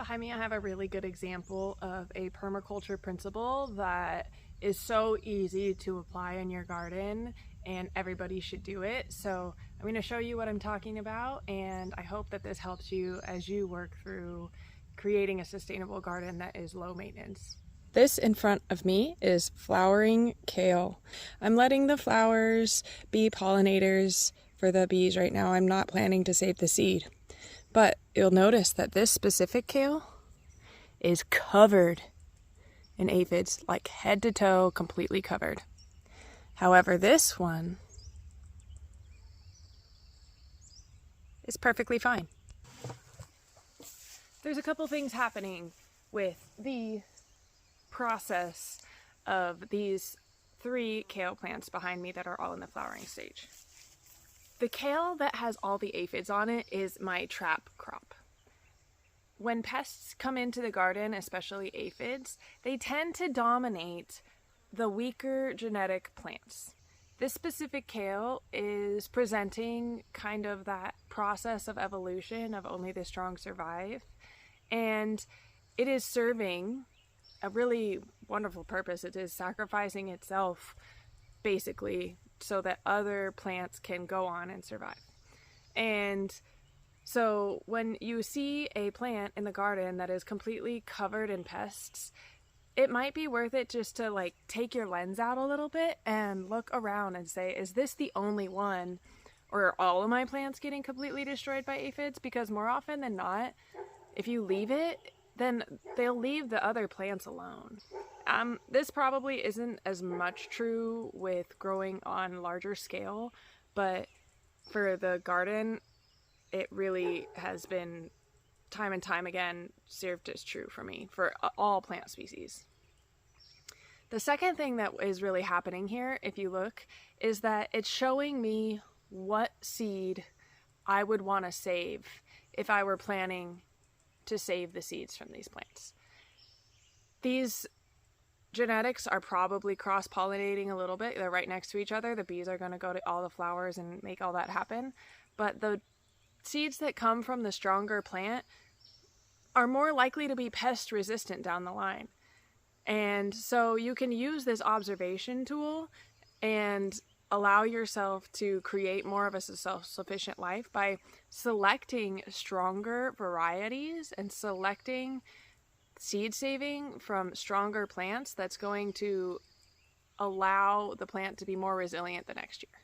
Behind me I have a really good example of a permaculture principle that is so easy to apply in your garden and everybody should do it. So I'm going to show you what I'm talking about, and I hope that this helps you as you work through creating a sustainable garden that is low maintenance. This in front of me is flowering kale. I'm letting the flowers be pollinators for the bees right now. I'm not planning to save the seed. But you'll notice that this specific kale is covered in aphids, like head to toe, completely covered. However, this one is perfectly fine. There's a couple things happening with the process of these 3 kale plants behind me that are all in the flowering stage. The kale that has all the aphids on it is my trap crop. When pests come into the garden, especially aphids, they tend to dominate the weaker genetic plants. This specific kale is presenting kind of that process of evolution of only the strong survive, and it is serving a really wonderful purpose. It is sacrificing itself basically so that other plants can go on and survive. And so when you see a plant in the garden that is completely covered in pests, it might be worth it just to take your lens out a little bit and look around and say, is this the only one, or are all of my plants getting completely destroyed by aphids? Because more often than not, if you leave it, then they'll leave the other plants alone. This probably isn't as much true with growing on larger scale, but for the garden, it really has been time and time again served as true for me, for all plant species. The second thing that is really happening here, if you look, is that it's showing me what seed I would want to save if I were planning to save the seeds from these plants. These genetics are probably cross-pollinating a little bit. They're right next to each other. The bees are going to go to all the flowers and make all that happen. But the seeds that come from the stronger plant are more likely to be pest resistant down the line. And so you can use this observation tool and allow yourself to create more of a self-sufficient life by selecting stronger varieties and selecting seed saving from stronger plants that's going to allow the plant to be more resilient the next year.